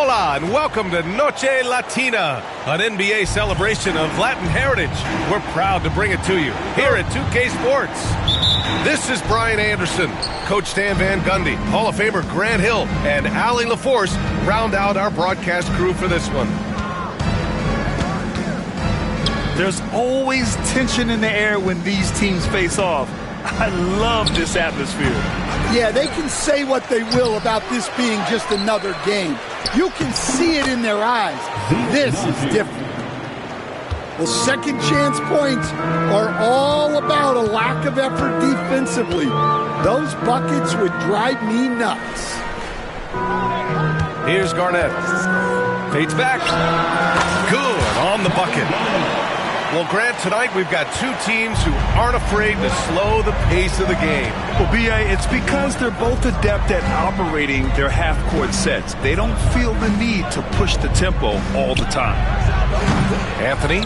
Hola and welcome to Noche Latina, an NBA celebration of Latin heritage. We're proud to bring it to you here at 2K Sports. This is Brian Anderson, Coach Stan Van Gundy, Hall of Famer Grant Hill, and Allie LaForce round out our broadcast crew for this one. There's always tension in the air when these teams face off. I love this atmosphere. Yeah, they can say what they will about this being just another game. You can see it in their eyes. This is different. Well, second chance points are all about a lack of effort defensively. Those buckets would drive me nuts. Here's Garnett. Fades back. Good on the bucket. Well, Grant, tonight we've got two teams who aren't afraid to slow the pace of the game. Well, B.A., it's because they're both adept at operating their half-court sets. They don't feel the need to push the tempo all the time. Anthony,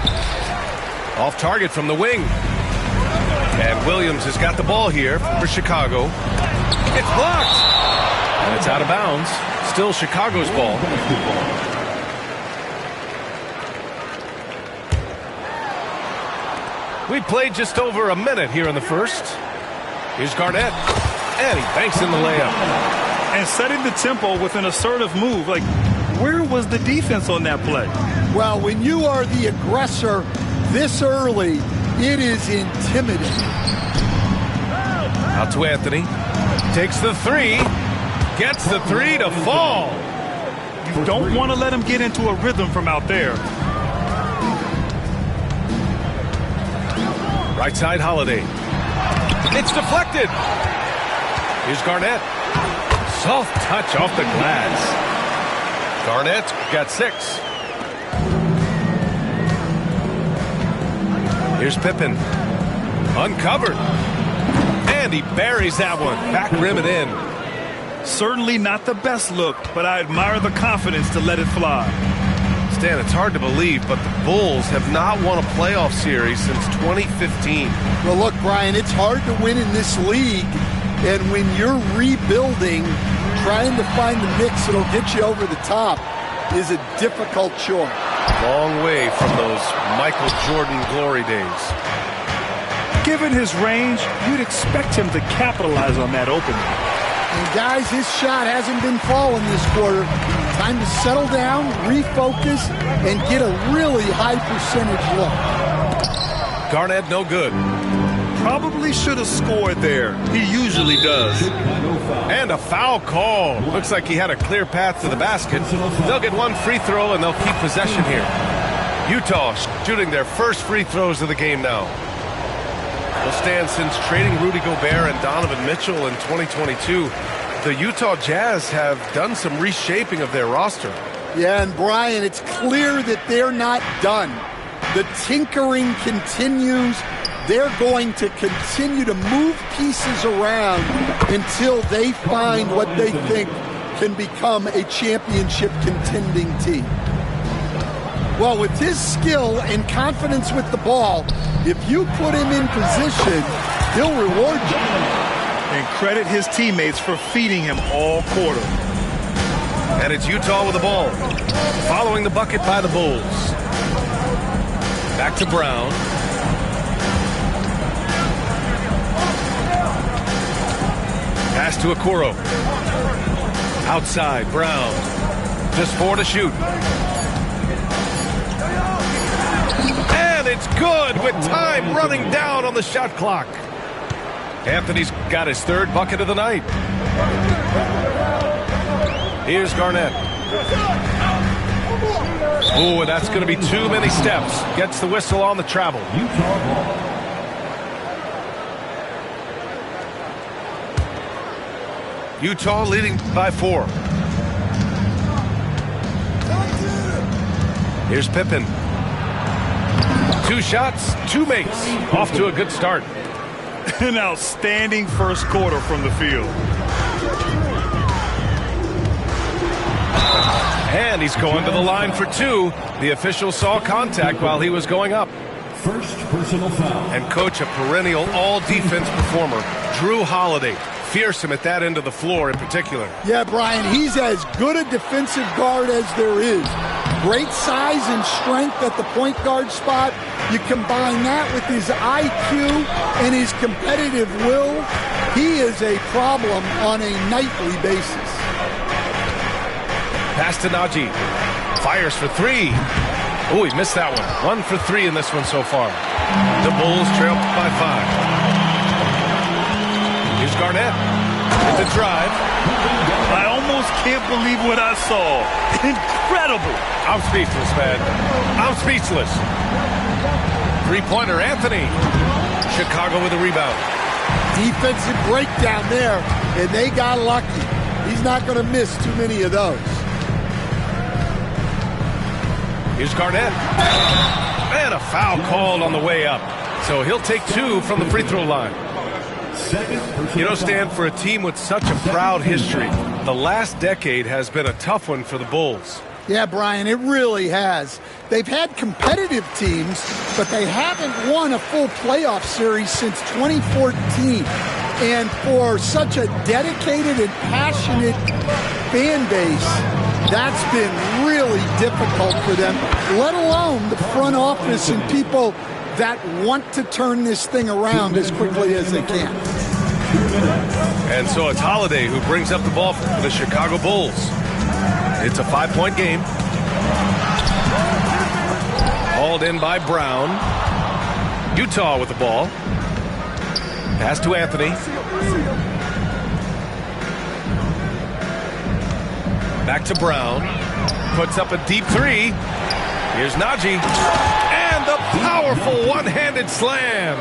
off target from the wing. And Williams has got the ball here for Chicago. It's blocked. And it's out of bounds. Still Chicago's ball. We played just over a minute here in the first. Here's Garnett. And he banks in the layup. And setting the tempo with an assertive move. Like, where was the defense on that play? Well, when you are the aggressor this early, it is intimidating. Out to Anthony. Takes the three. Gets the three to fall. You don't want to let him get into a rhythm from out there. Right side, Holiday. It's deflected. Here's Garnett. Soft touch off the glass. Garnett got 6. Here's Pippen. Uncovered. And he buries that one. Back rim it in. Certainly not the best look, but I admire the confidence to let it fly. Stan, it's hard to believe, but the Bulls have not won a playoff series since 2015. Well, look, Brian, it's hard to win in this league, and when you're rebuilding, trying to find the mix that'll get you over the top is a difficult chore. Long way from those Michael Jordan glory days. Given his range, you'd expect him to capitalize on that opening. And guys, his shot hasn't been falling this quarter. Time to settle down, refocus, and get a really high percentage look. Garnett, no good. Probably should have scored there. He usually does. And a foul call. Looks like he had a clear path to the basket. They'll get one free throw, and they'll keep possession here. Utah shooting their first free throws of the game now. Will stand since trading Rudy Gobert and Donovan Mitchell in 2022. The Utah Jazz have done some reshaping of their roster. Yeah, and Brian, it's clear that they're not done. The tinkering continues. They're going to continue to move pieces around until they find what they think can become a championship contending team. Well, with his skill and confidence with the ball, if you put him in position, he'll reward you. And credit his teammates for feeding him all quarter. And it's Utah with the ball. Following the bucket by the Bulls. Back to Brown. Pass to Okoro. Outside, Brown. Just 4 to shoot. And it's good with time running down on the shot clock. Anthony's got his 3rd bucket of the night. Here's Garnett. Ooh, that's going to be too many steps. Gets the whistle on the travel. Utah leading by 4. Here's Pippen. 2 shots, 2 makes. Off to a good start. An outstanding first quarter from the field. And he's going to the line for 2. The official saw contact while he was going up. First personal foul. And coach, a perennial all-defense performer, Drew Holiday, fearsome at that end of the floor in particular. Yeah, Brian, he's as good a defensive guard as there is. Great size and strength at the point guard spot. You combine that with his IQ and his competitive will, he is a problem on a nightly basis. Pass to Najee. Fires for three. Oh, he missed that one. 1 for 3 in this one so far. The Bulls trail by 5. Here's Garnett. It's a drive. I almost can't believe what I saw. Incredible. I'm speechless, man. I'm speechless. Three-pointer, Anthony. Chicago with a rebound. Defensive breakdown there, and they got lucky. He's not going to miss too many of those. Here's Garnett. And a foul called on the way up. So he'll take 2 from the free throw line. You know, Stan, for a team with such a proud history, the last decade has been a tough one for the Bulls. Yeah, Brian, it really has. They've had competitive teams, but they haven't won a full playoff series since 2014. And for such a dedicated and passionate fan base, that's been really difficult for them, let alone the front office and people that want to turn this thing around as quickly as they can. And so it's Holiday who brings up the ball for the Chicago Bulls. It's a 5-point game. Hauled in by Brown. Utah with the ball. Pass to Anthony. Back to Brown. Puts up a deep 3. Here's Najee. And the powerful one-handed slam.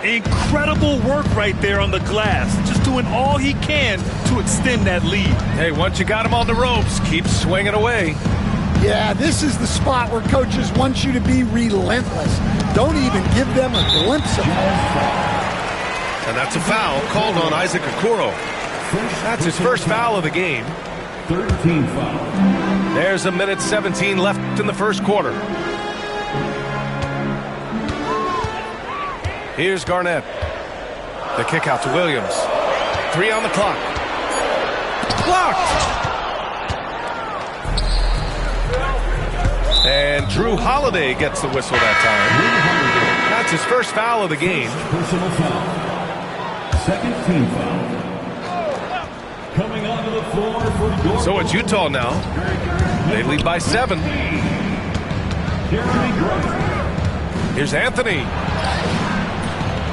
Incredible work right there on the glass. Just doing all he can to extend that lead. Hey, once you got him on the ropes, keep swinging away. Yeah, this is the spot where coaches want you to be relentless. Don't even give them a glimpse of it. And that's a foul called on Isaac Okoro. That's his first foul of the game. 13 foul. There's a minute 17 left in the first quarter. Here's Garnett. The kick out to Williams. 3 on the clock. Blocked! And Drew Holiday gets the whistle that time. That's his first foul of the game. Personal foul. Second team foul. Coming onto the floor for your So it's Utah now. They lead by 7. Here's Anthony.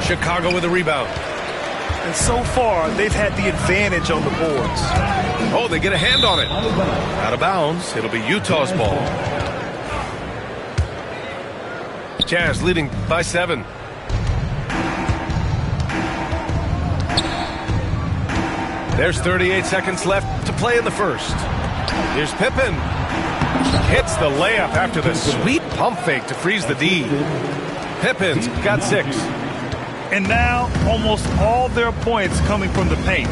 Chicago with a rebound. And so far, they've had the advantage on the boards. Oh, they get a hand on it. Out of bounds. It'll be Utah's ball. Jazz leading by 7. There's 38 seconds left to play in the first. Here's Pippen. Hits the layup after the sweet pump fake to freeze the D. Pippen's got 6. And now, almost all their points coming from the paint.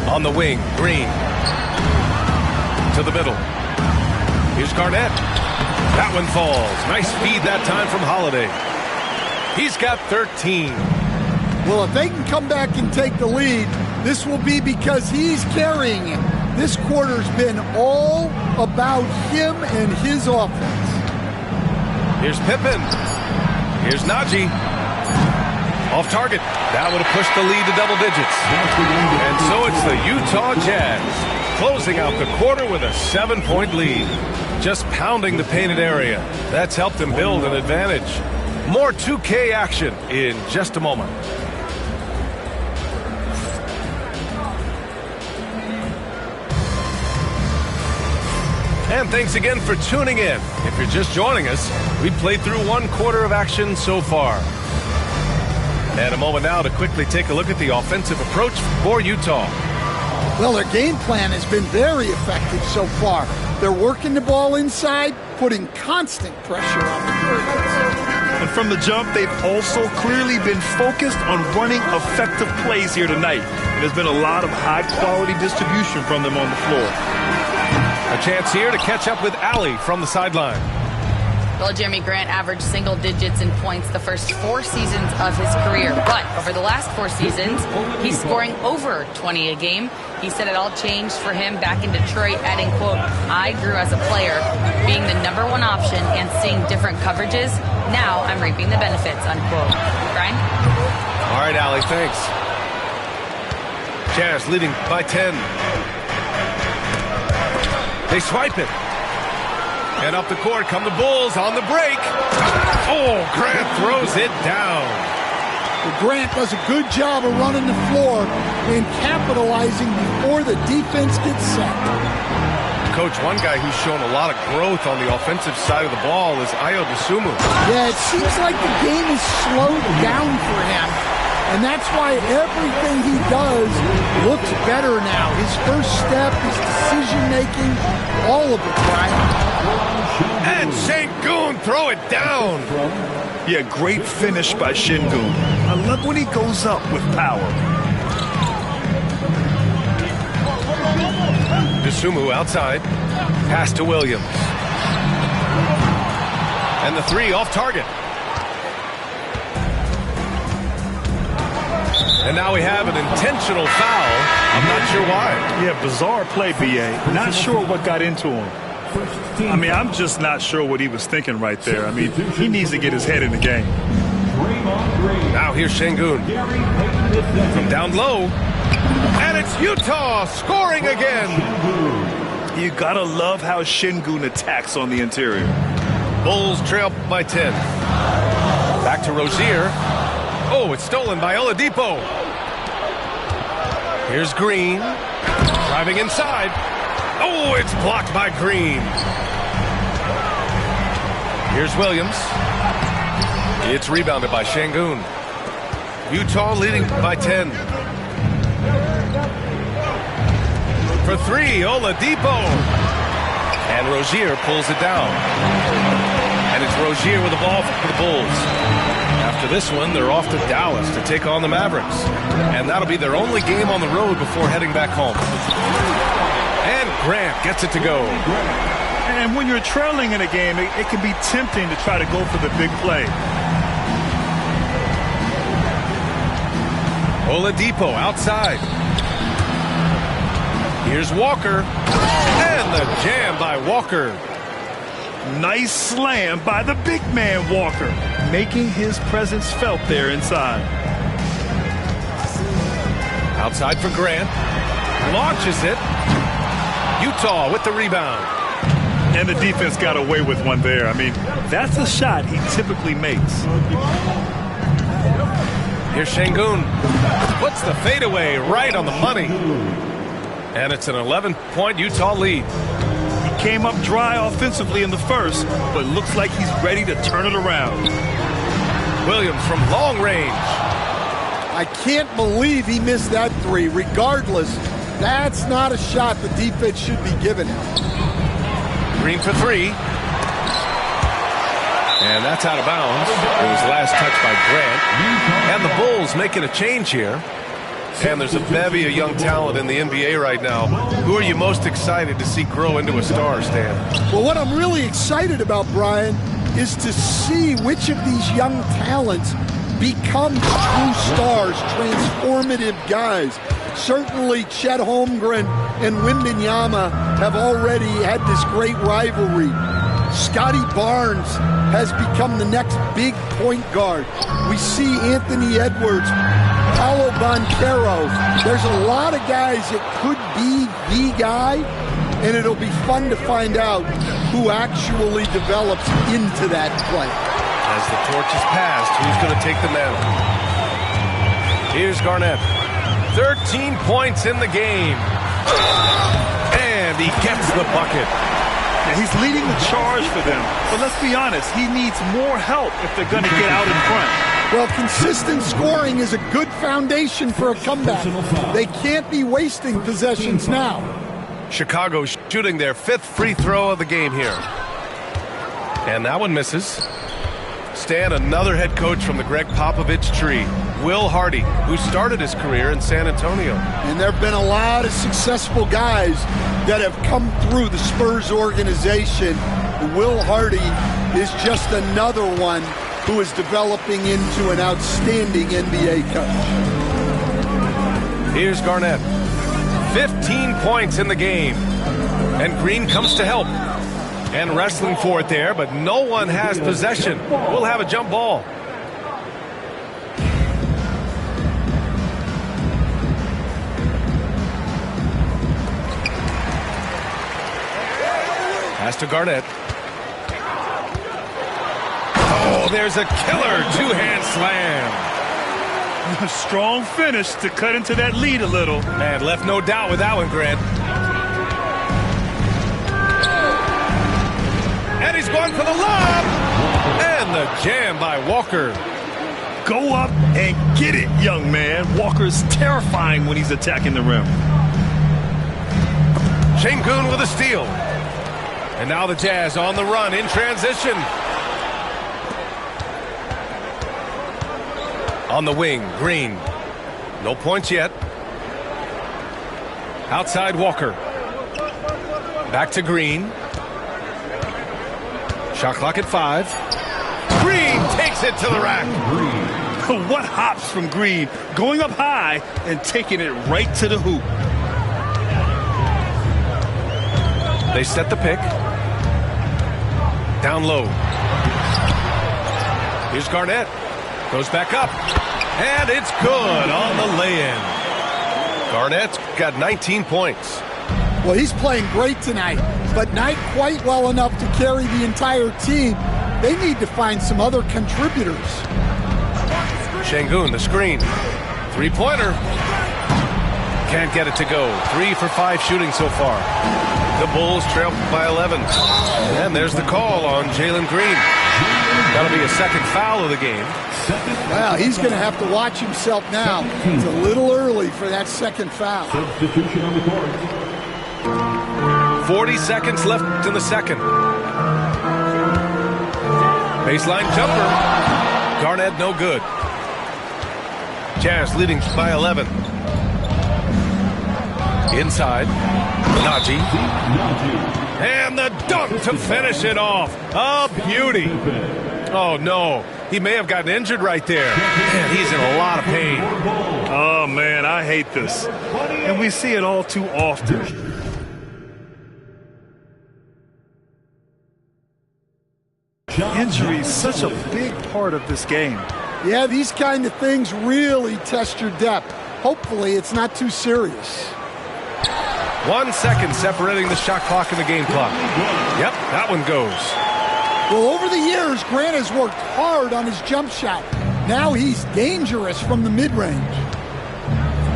On the wing, Green. To the middle. Here's Garnett. That one falls. Nice feed that time from Holiday. He's got 13. Well, if they can come back and take the lead, this will be because he's carrying it. This quarter's been all about him and his offense. Here's Pippen. Here's Najee. Off target. That would have pushed the lead to double digits. And so it's the Utah Jazz closing out the quarter with a 7-point lead. Just pounding the painted area. That's helped them build an advantage. More 2K action in just a moment. And thanks again for tuning in. If you're just joining us, we played through 1 quarter of action so far. And a moment now to quickly take a look at the offensive approach for Utah. Well, their game plan has been very effective so far. They're working the ball inside, putting constant pressure on the Hurricanes. And from the jump, they've also clearly been focused on running effective plays here tonight. And there's been a lot of high-quality distribution from them on the floor. A chance here to catch up with Allie from the sideline. Well, Jeremy Grant averaged single digits in points the first 4 seasons of his career. But over the last 4 seasons, he's scoring over 20 a game. He said it all changed for him back in Detroit, adding, quote, "I grew as a player, being the #1 option and seeing different coverages. Now I'm reaping the benefits," unquote. Brian? All right, Allie, thanks. Jazz leading by 10. They swipe it. And up the court come the Bulls on the break. Oh, Grant throws it down. Well, Grant does a good job of running the floor and capitalizing before the defense gets set. Coach, one guy who's shown a lot of growth on the offensive side of the ball is Ayo Dosunmu. Yeah, it seems like the game is slowed down for him. And that's why everything he does looks better now. His first step, his decision-making, all of it, Brian. And Sengun throw it down. Yeah, great finish by Sengun. I love when he goes up with power. Dosunmu outside. Pass to Williams. And the 3 off target. And now we have an intentional foul. I'm not sure why. Yeah, bizarre play, B.A. Not sure what got into him. I mean, I'm just not sure what he was thinking right there. I mean, he needs to get his head in the game. Now here's Sengun. From down low. And it's Utah scoring again. You gotta love how Sengun attacks on the interior. Bulls trail by 10. Back to Rozier. Oh, it's stolen by Oladipo. Here's Green. Driving inside. Oh, it's blocked by Green. Here's Williams. It's rebounded by Sengun. Utah leading by 10. For 3, Oladipo. And Rozier pulls it down. And it's Rozier with the ball for the Bulls. After this one, they're off to Dallas to take on the Mavericks. And that'll be their only game on the road before heading back home. And Grant gets it to go. And when you're trailing in a game, it can be tempting to try to go for the big play. Oladipo outside. Here's Walker. And the jam by Walker. Nice slam by the big man Walker, making his presence felt there inside. Outside for Grant. Launches it. Utah with the rebound. And the defense got away with one there. I mean, that's a shot he typically makes. Here's Sengun. Puts the fadeaway right on the money. And it's an 11-point Utah lead. He came up dry offensively in the first, but looks like he's ready to turn it around. Williams from long range. I can't believe he missed that 3. Regardless, that's not a shot the defense should be giving him. Green for 3. And that's out of bounds. It was last touched by Grant. And the Bulls making a change here. And there's a bevy of young talent in the NBA right now. Who are you most excited to see grow into a star, Stan? Well, what I'm really excited about, Brian, is to see which of these young talents become true stars, transformative guys. Certainly, Chet Holmgren and Wembanyama have already had this great rivalry. Scotty Barnes has become the next big point guard. We see Anthony Edwards, Paolo Banchero. There's a lot of guys that could be the guy, and it'll be fun to find out who actually develops into that play. As the torch is passed, who's going to take the mantle? Here's Garnett. 13 points in the game. And he gets the bucket. Yeah, he's leading the charge for them. But let's be honest, he needs more help if they're going to get out in front. Well, consistent scoring is a good foundation for a comeback. They can't be wasting possessions now. Chicago shooting their 5th free throw of the game here. And that one misses. Stan, another head coach from the Greg Popovich tree, Will Hardy, who started his career in San Antonio. And there have been a lot of successful guys that have come through the Spurs organization. Will Hardy is just another one who is developing into an outstanding NBA coach. Here's Garnett. 15 points in the game. And Green comes to help. And wrestling for it there, but no one has possession. We'll have a jump ball. Pass to Garnett. Oh, there's a killer two-hand slam. A strong finish to cut into that lead a little. Man, left no doubt with that one, Grant. And he's going for the lob. And the jam by Walker. Go up and get it, young man. Walker's terrifying when he's attacking the rim. Şengün with a steal. And now the Jazz on the run in transition. On the wing, Green. No points yet. Outside Walker. Back to Green. Shot clock at 5. Green takes it to the rack. What hops from Green, going up high and taking it right to the hoop. They set the pick. Down low. Here's Garnett. Goes back up. And it's good on the lay-in. Garnett's got 19 points. Well, he's playing great tonight, but not quite well enough to carry the entire team. They need to find some other contributors. Şengün, the screen. Three-pointer. Can't get it to go. 3 for 5 shooting so far. The Bulls trail by 11. And there's the call on Jalen Green. That'll be a second foul of the game. Well, he's going to have to watch himself now. It's a little early for that second foul. Substitution on the court. 40 seconds left in the second. Baseline jumper. Garnett no good. Jazz leading by 11. Inside. Naji. And the dunk to finish it off. A beauty. Oh, no. He may have gotten injured right there. Man, he's in a lot of pain. Oh, man, I hate this. And we see it all too often. Injury is such a big part of this game. Yeah, these kind of things really test your depth. Hopefully, it's not too serious. 1 second separating the shot clock and the game clock. Yep, that one goes. Well, over the years, Grant has worked hard on his jump shot. Now he's dangerous from the mid-range.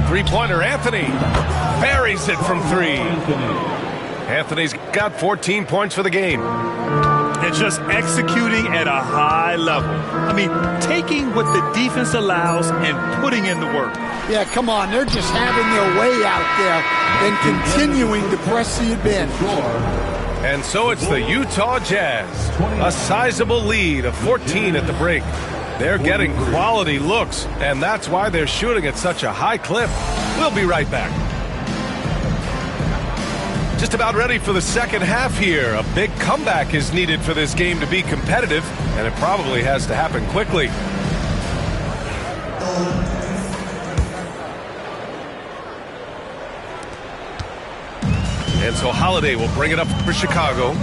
Three-pointer, Anthony buries it from 3. Anthony's got 14 points for the game. And just executing at a high level. I mean, taking what the defense allows and putting in the work. Yeah, come on. They're just having their way out there and continuing to press the advantage. And so it's the Utah Jazz. A sizable lead of 14 at the break. They're getting quality looks, and that's why they're shooting at such a high clip. We'll be right back. Just about ready for the second half here. A big comeback is needed for this game to be competitive, and it probably has to happen quickly. And so Holiday will bring it up for Chicago.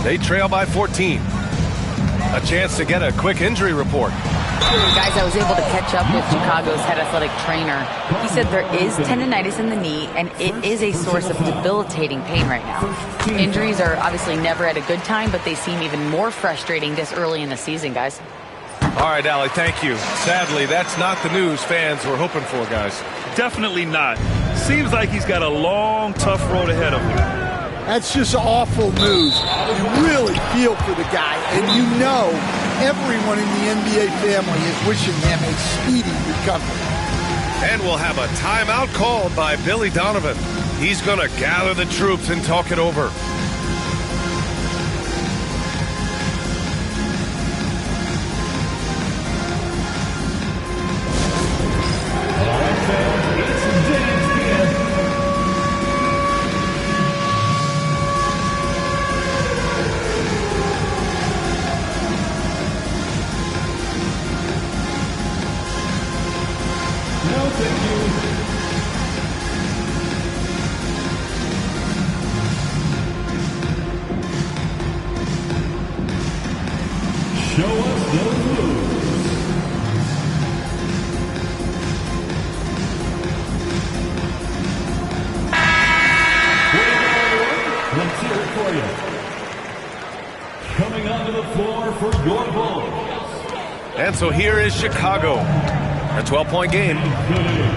They trail by 14. A chance to get a quick injury report. Guys, I was able to catch up with Chicago's head athletic trainer. He said there is tendonitis in the knee, and it is a source of debilitating pain right now. Injuries are obviously never at a good time, but they seem even more frustrating this early in the season, guys. All right, Allie, thank you. Sadly, that's not the news fans were hoping for, guys. Definitely not. Seems like he's got a long, tough road ahead of him. That's just awful news. You really feel for the guy, and you know everyone in the NBA family is wishing him a speedy recovery. And we'll have a timeout called by Billy Donovan. He's going to gather the troops and talk it over. And so here is Chicago. A 12-point game.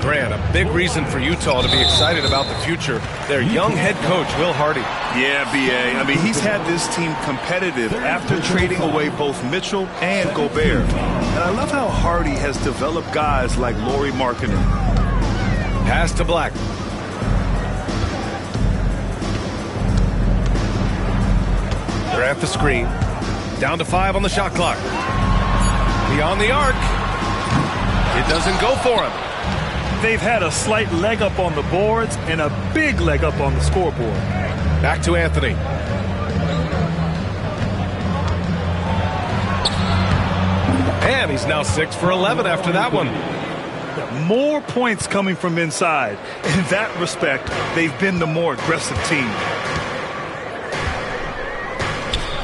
Grant, a big reason for Utah to be excited about the future. Their young head coach, Will Hardy. Yeah, B.A. I mean, he's had this team competitive after trading away both Mitchell and Gobert. And I love how Hardy has developed guys like Lauri Markkanen. Pass to Black. They're at the screen. Down to 5 on the shot clock. Beyond the arc. It doesn't go for him. They've had a slight leg up on the boards and a big leg up on the scoreboard. Back to Anthony. And he's now 6 for 11 after that one. More points coming from inside. In that respect, they've been the more aggressive team.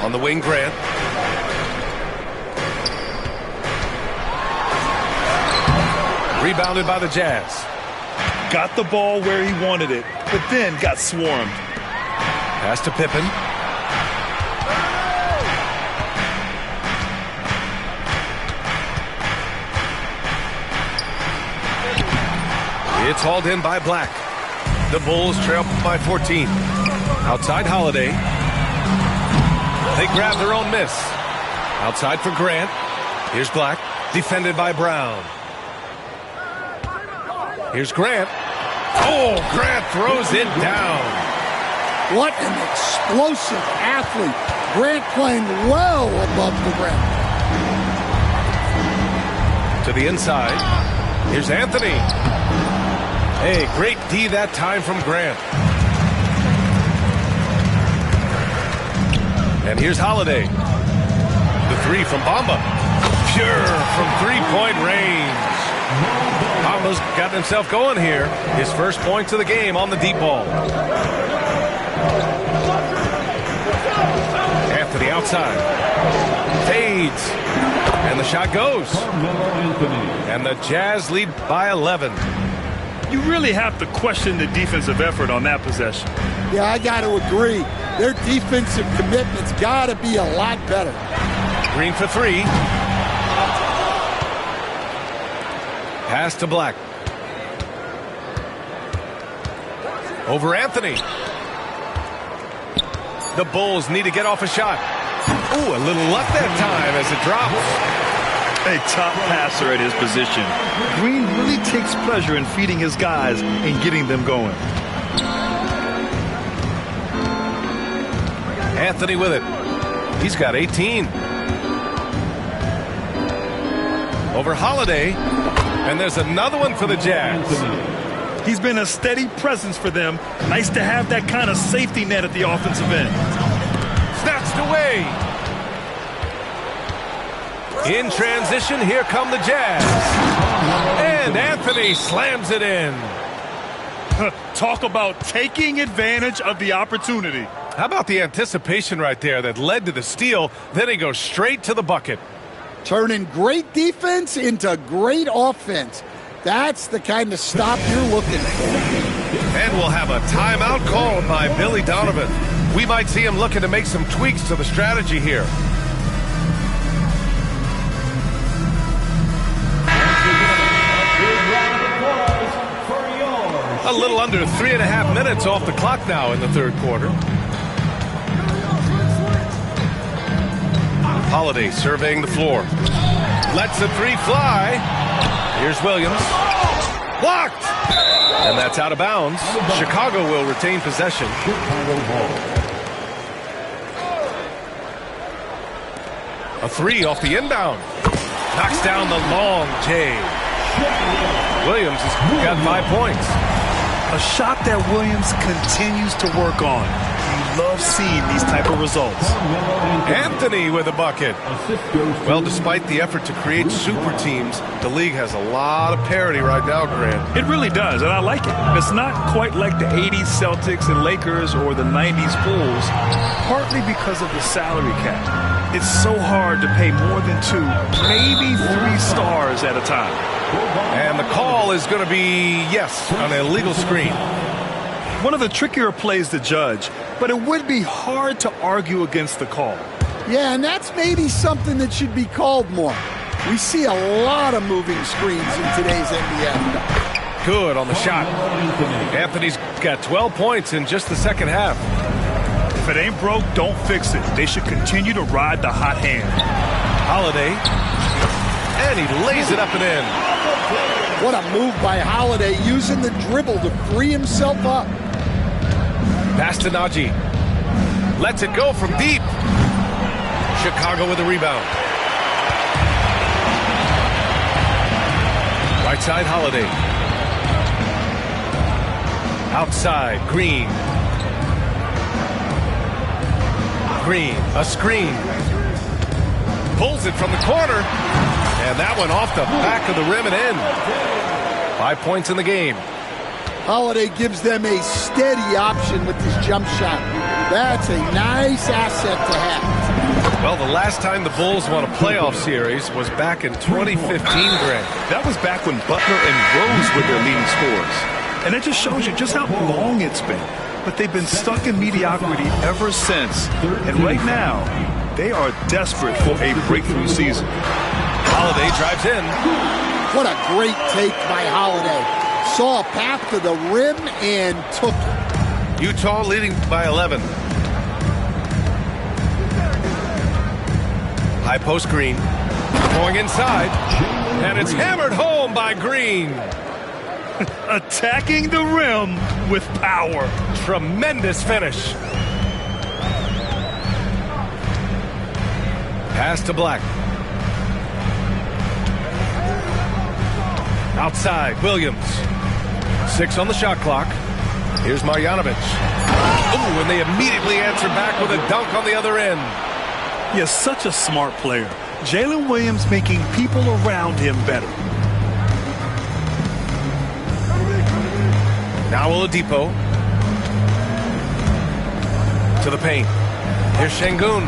On the wing, Grant. Rebounded by the Jazz. Got the ball where he wanted it, but then got swarmed. Pass to Pippen. It's hauled in by Black. The Bulls trail by 14. Outside Holiday. They grab their own miss. Outside for Grant. Here's Black. Defended by Brown. Here's Grant. Oh, Grant throws it down. What an explosive athlete. Grant playing well above the rim. To the inside. Here's Anthony. Hey, great D that time from Grant. And here's Holiday. The three from Bamba. Pure from three-point range. Bamba's got himself going here. His first points of the game on the deep ball. Anthony outside. Fades. And the shot goes. And the Jazz lead by 11. You really have to question the defensive effort on that possession. Yeah, I got to agree. Their defensive commitment's got to be a lot better. Green for three. Pass to Black. Over Anthony. The Bulls need to get off a shot. Ooh, a little luck that time as it drops. A top passer at his position. Green really takes pleasure in feeding his guys and getting them going. Anthony with it. He's got 18. Over Holiday. And there's another one for the Jazz. He's been a steady presence for them. Nice to have that kind of safety net at the offensive end. Snatched away. In transition, here come the Jazz. And Anthony slams it in. Talk about taking advantage of the opportunity. How about the anticipation right there that led to the steal? Then he goes straight to the bucket. Turning great defense into great offense. That's the kind of stop you're looking for. And we'll have a timeout called by Billy Donovan. We might see him looking to make some tweaks to the strategy here. A little under 3.5 minutes off the clock now in the third quarter. Holiday surveying the floor. Lets the three fly. Here's Williams. Blocked! And that's out of bounds. Chicago will retain possession. A three off the inbound. Knocks down the long J. Williams has got 5 points. A shot that Williams continues to work on. You love seeing these type of results. Anthony with a bucket. Well, despite the effort to create super teams, the league has a lot of parity right now, Grant. It really does, and I like it. It's not quite like the 80s Celtics and Lakers or the 90s Bulls, partly because of the salary cap. It's so hard to pay more than 2, maybe 3 stars at a time. And the call is going to be, yes, an illegal screen. One of the trickier plays to judge, but it would be hard to argue against the call. Yeah, and that's maybe something that should be called more. We see a lot of moving screens in today's NBA. Good on the shot. Anthony's got 12 points in just the second half. If it ain't broke, don't fix it. They should continue to ride the hot hand. Holiday. And he lays it up and in. What a move by Holiday, using the dribble to free himself up. Pass to Najee. Lets it go from deep. Chicago with a rebound. Right side, Holiday. Outside, Green. Green, a screen. Pulls it from the corner. And that one off the back of the rim and in. 5 points in the game. Holiday gives them a steady option with this jump shot. That's a nice asset to have. Well, the last time the Bulls won a playoff series was back in 2015, Greg. That was back when Butler and Rose were their leading scorers. And it just shows you just how long it's been. But they've been stuck in mediocrity ever since. And right now, they are desperate for a breakthrough season. Holiday drives in. What a great take by Holiday. Saw a path to the rim and took it. Utah leading by 11. High post Green. Going inside. And it's hammered home by Green. Attacking the rim with power. Tremendous finish. Pass to Black. Outside, Williams. 6 on the shot clock. Here's Marjanovic. Ooh, and they immediately answer back with a dunk on the other end. He is such a smart player. Jalen Williams making people around him better. Now Oladipo. To the paint. Here's Şengün.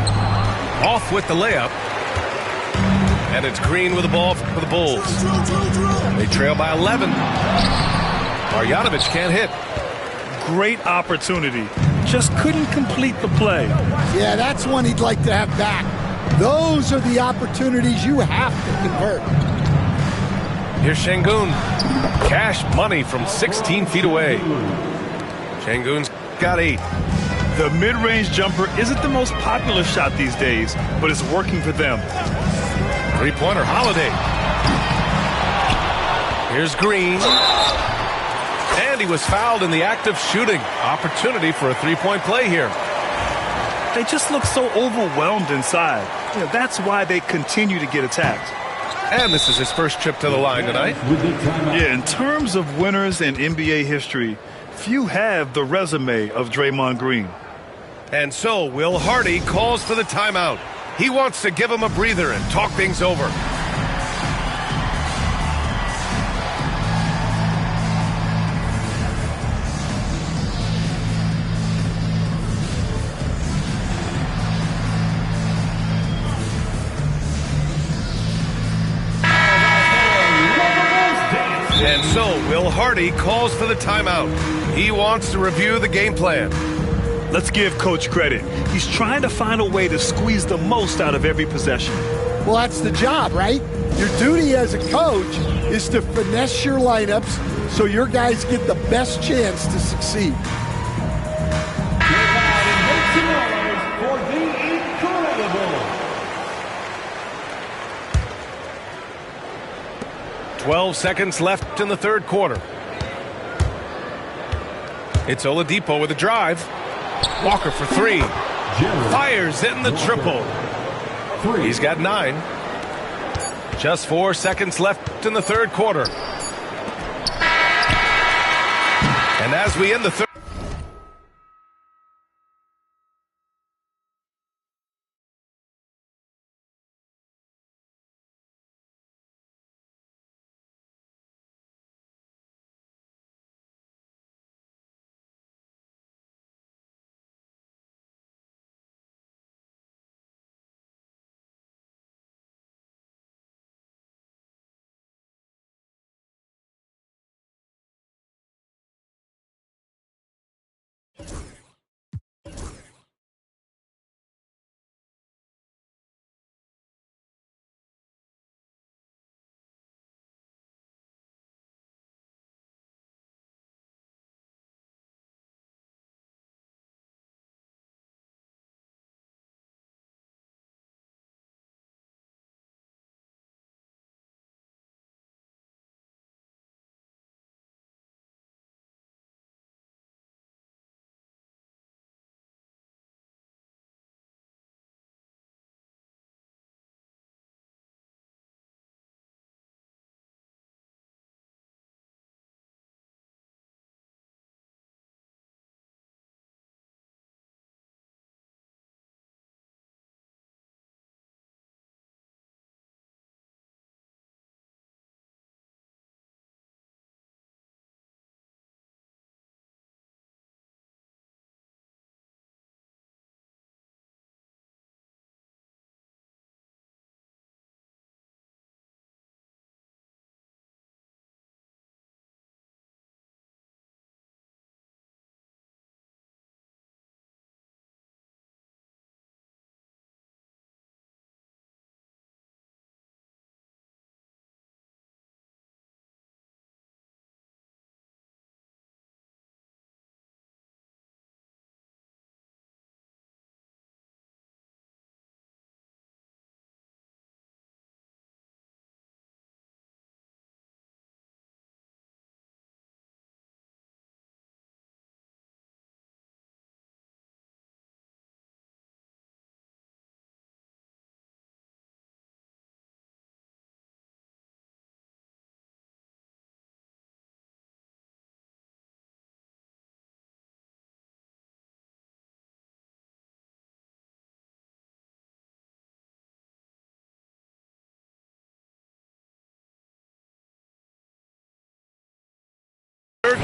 Off with the layup. And it's Green with the ball for the Bulls. They trail by 11. Marjanovic can't hit. Great opportunity. Just couldn't complete the play. Yeah, that's one he'd like to have back. Those are the opportunities you have to convert. Here's Şengün. Cash money from 16 feet away. Şengün's got 8. The mid-range jumper isn't the most popular shot these days, but it's working for them. Three-pointer, Holiday. Here's Green. And he was fouled in the act of shooting. Opportunity for a three-point play here. They just look so overwhelmed inside. That's why they continue to get attacked. And this is his first trip to the line tonight. Yeah, in terms of winners in NBA history, few have the resume of Draymond Green. And so Will Hardy calls for the timeout. He wants to give him a breather and talk things over. And so Will Hardy calls for the timeout. He wants to review the game plan. Let's give Coach credit. He's trying to find a way to squeeze the most out of every possession. Well, that's the job, right? Your duty as a coach is to finesse your lineups so your guys get the best chance to succeed. For the incredible. 12 seconds left in the third quarter. It's Oladipo with a drive. Walker for 3. Fires in the triple. He's got 9. Just 4 seconds left in the third quarter. And as we end the third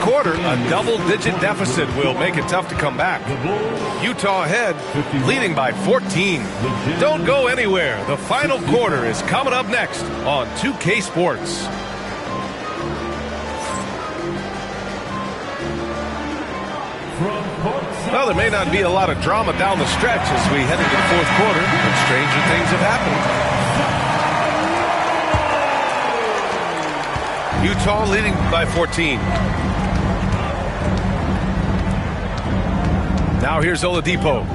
quarter, a double-digit deficit will make it tough to come back. Utah ahead, leading by 14. Don't go anywhere. The final quarter is coming up next on 2K Sports. Well, there may not be a lot of drama down the stretch as we head into the fourth quarter, but stranger things have happened. Utah leading by 14. Now here's Oladipo.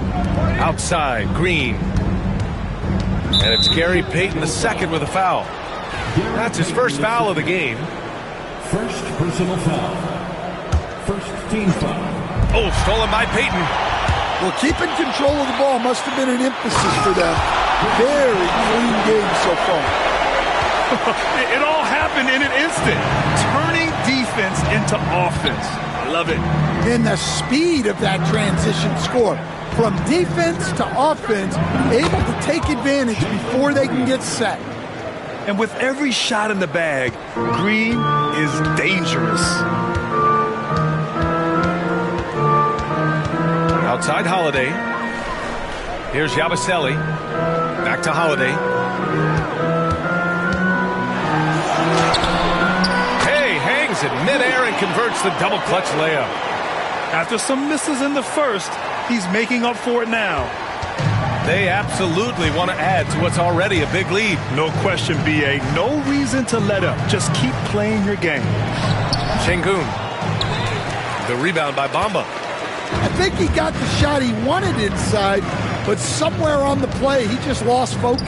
Outside, Green. And it's Gary Payton II with a foul. That's his first foul of the game. First personal foul. First team foul. Oh, stolen by Payton. Well, keeping control of the ball must have been an emphasis for them. Very clean game so far. It all happened in an instant. Turning defense into offense. I love it. And the speed of that transition score. From defense to offense, able to take advantage before they can get set. And with every shot in the bag, Green is dangerous. Outside Holiday. Here's Yabusele. Back to Holiday. Hey, hangs in midair and converts the double clutch layup. After some misses in the first, he's making up for it now. They absolutely want to add to what's already a big lead. No question, B.A. No reason to let up. Just keep playing your game. Şengün. The rebound by Bamba. I think he got the shot he wanted inside, but somewhere on the play, he just lost focus.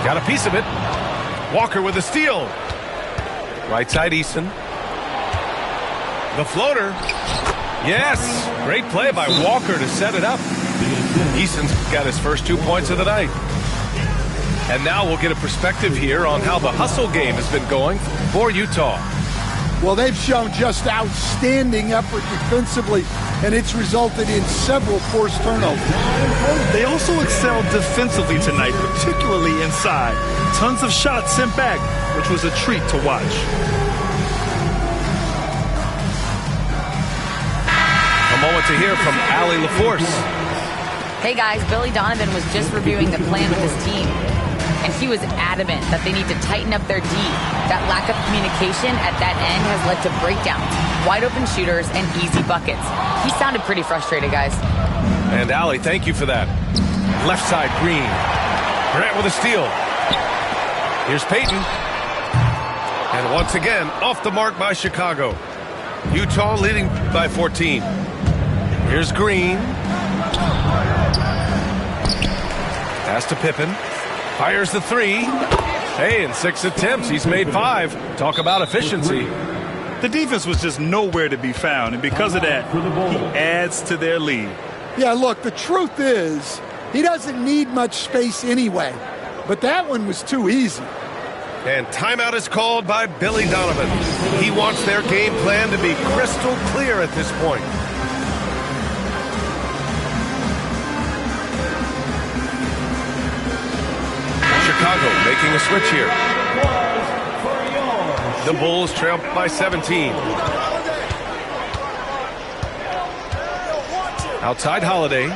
Got a piece of it. Walker with a steal. Right side, Eason. The floater. Yes. Great play by Walker to set it up. Eason's got his first 2 points of the night. And now we'll get a perspective here on how the hustle game has been going for Utah. Well, they've shown just outstanding effort defensively, and it's resulted in several forced turnovers. They also excelled defensively tonight, particularly inside. Tons of shots sent back, which was a treat to watch. A moment to hear from Allie LaForce. Hey guys, Billy Donovan was just reviewing the plan with his team, and he was adamant that they need to tighten up their D. That lack of communication at that end has led to breakdowns, wide open shooters, and easy buckets. He sounded pretty frustrated, guys. And Allie, thank you for that. Left side, Green. Grant with a steal. Here's Payton. And once again, off the mark by Chicago. Utah leading by 14. Here's Green. Pass to Pippen. Fires the three. Hey, in 6 attempts, he's made 5. Talk about efficiency. The defense was just nowhere to be found, and because of that, he adds to their lead. Yeah, look, the truth is, he doesn't need much space anyway. But that one was too easy. And timeout is called by Billy Donovan. He wants their game plan to be crystal clear at this point. Chicago making a switch here. The Bulls trail by 17. Outside Holiday.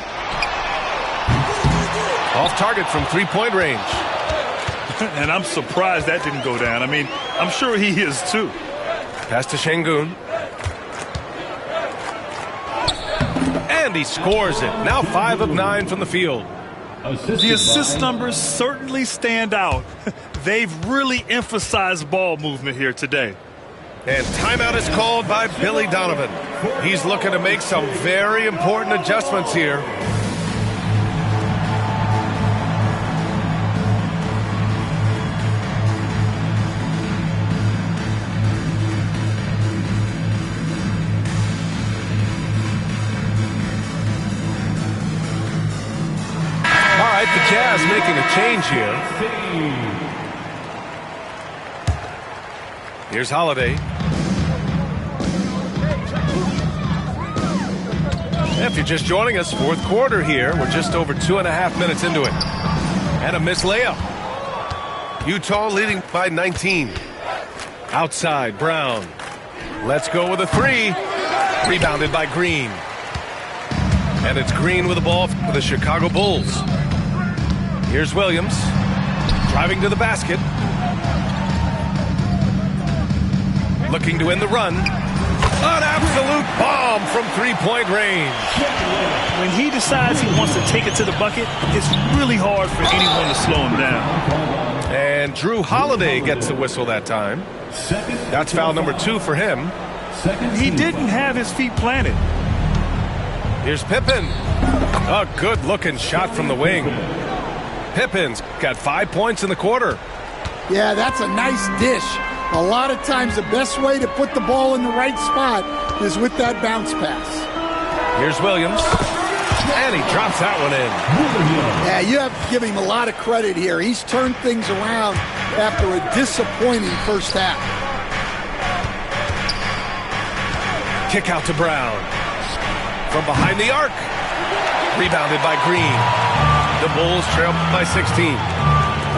Off target from three-point range. And I'm surprised that didn't go down. I mean, I'm sure he is too. Pass to Şengün. And he scores it. Now 5 of 9 from the field. The assist numbers certainly stand out. They've really emphasized ball movement here today. And timeout is called by Billy Donovan. He's looking to make some very important adjustments here. The Jazz making a change here. Here's Holiday. If you're just joining us, fourth quarter here. We're just over 2.5 minutes into it. And a missed layup. Utah leading by 19. Outside, Brown. Let's go with a three. Rebounded by Green. And it's Green with the ball for the Chicago Bulls. Here's Williams. Driving to the basket. Looking to end the run. An absolute bomb from three-point range. When he decides he wants to take it to the bucket, it's really hard for anyone to slow him down. And Drew Holiday gets the whistle that time. That's foul number 2 for him. He didn't have his feet planted. Here's Pippen. A good-looking shot from the wing. Pippen's got 5 points in the quarter. Yeah, that's a nice dish. A lot of times the best way to put the ball in the right spot is with that bounce pass. Here's Williams. And he drops that one in. Yeah, you have to give him a lot of credit here. He's turned things around after a disappointing first half. Kick out to Brown. From behind the arc. Rebounded by Green. The Bulls trail by 16.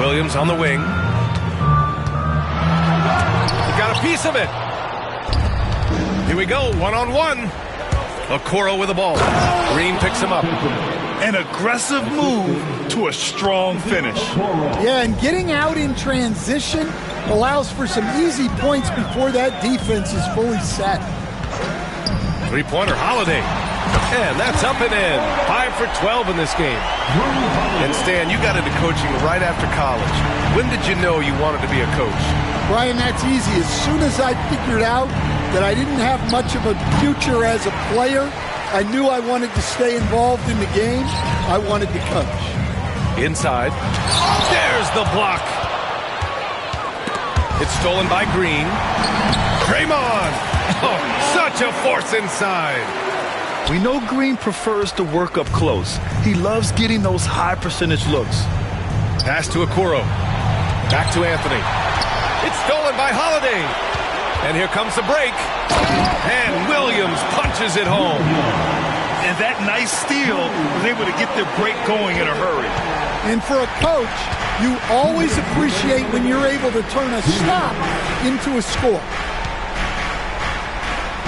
Williams on the wing. He got a piece of it. Here we go, one-on-one. Okoro with the ball. Green picks him up. An aggressive move to a strong finish. Yeah, and getting out in transition allows for some easy points before that defense is fully set. Three-pointer Holiday. And that's up and in. 5 for 12 in this game. And Stan, you got into coaching right after college. When did you know you wanted to be a coach? Brian, that's easy. As soon as I figured out that I didn't have much of a future as a player, I knew I wanted to stay involved in the game. I wanted to coach. Inside. There's the block. It's stolen by Green. Draymond. Oh, such a force inside. We know Green prefers to work up close. He loves getting those high percentage looks. Pass to Okoro. Back to Anthony. It's stolen by Holiday. And here comes the break. And Williams punches it home. And that nice steal was able to get their break going in a hurry. And for a coach, you always appreciate when you're able to turn a stop into a score.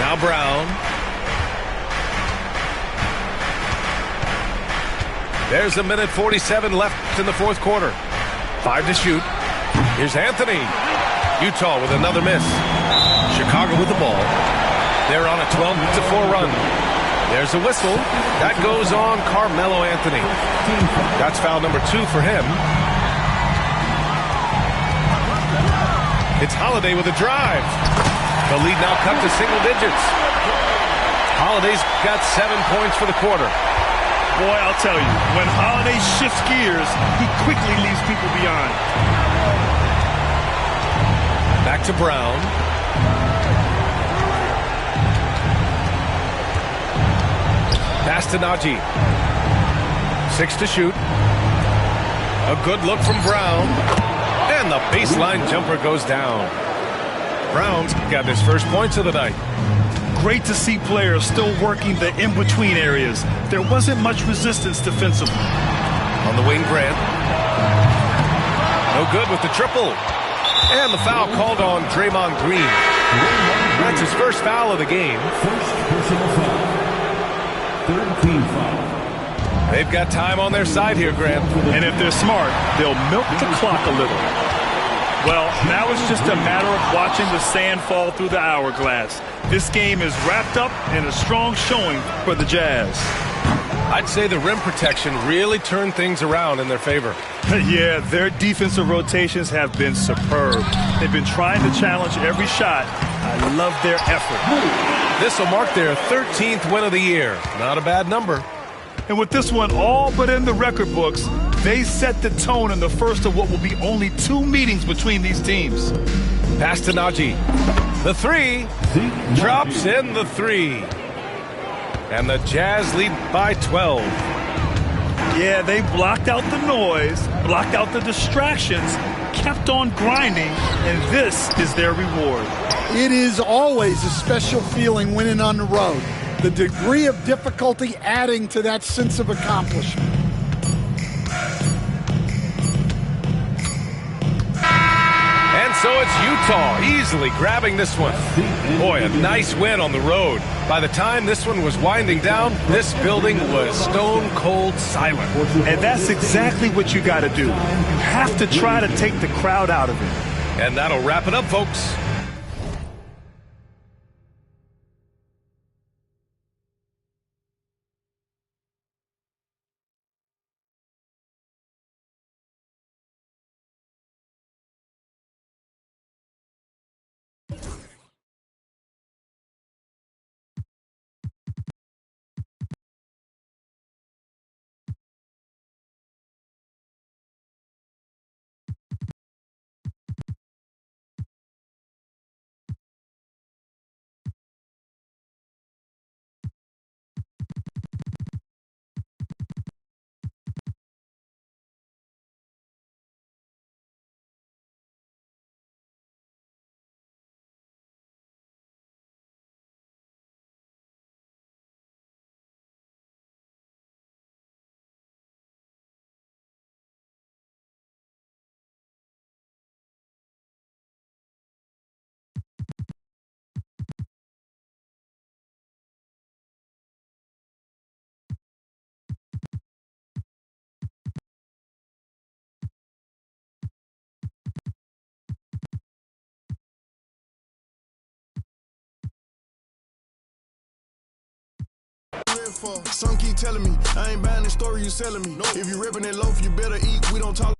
Now Brown. There's a minute 47 left in the fourth quarter. 5 to shoot. Here's Anthony. Utah with another miss. Chicago with the ball. They're on a 12-4 run. There's a whistle. That goes on Carmelo Anthony. That's foul number 2 for him. It's Holiday with a drive. The lead now cut to single digits. Holiday's got 7 points for the quarter. Boy, I'll tell you, when Holiday shifts gears, he quickly leaves people behind. Back to Brown. Pass to Najee. 6 to shoot. A good look from Brown. And the baseline jumper goes down. Brown's got his first points of the night. Great to see players still working the in-between areas. There wasn't much resistance defensively. On the wing, Grant. No good with the triple. And the foul called on Draymond Green. That's his first foul of the game. First personal foul. 13 foul. They've got time on their side here, Grant. And if they're smart, they'll milk the clock a little. Well, now it's just a matter of watching the sand fall through the hourglass. This game is wrapped up in a strong showing for the Jazz. I'd say the rim protection really turned things around in their favor. Yeah, their defensive rotations have been superb. They've been trying to challenge every shot. I love their effort. This will mark their 13th win of the year. Not a bad number. And with this one all but in the record books, they set the tone in the first of what will be only 2 meetings between these teams. Pass to Najee. The 3 drops in the 3. And the Jazz lead by 12. Yeah, they blocked out the noise, blocked out the distractions, kept on grinding, and this is their reward. It is always a special feeling winning on the road. The degree of difficulty adding to that sense of accomplishment. And so it's Utah easily grabbing this one. Boy, a nice win on the road. By the time this one was winding down, this building was stone cold silent. And that's exactly what you got to do. You have to try to take the crowd out of it. And that'll wrap it up, folks. Some keep telling me I ain't buying the story you selling me. If you ripping that loaf, you better eat. We don't talk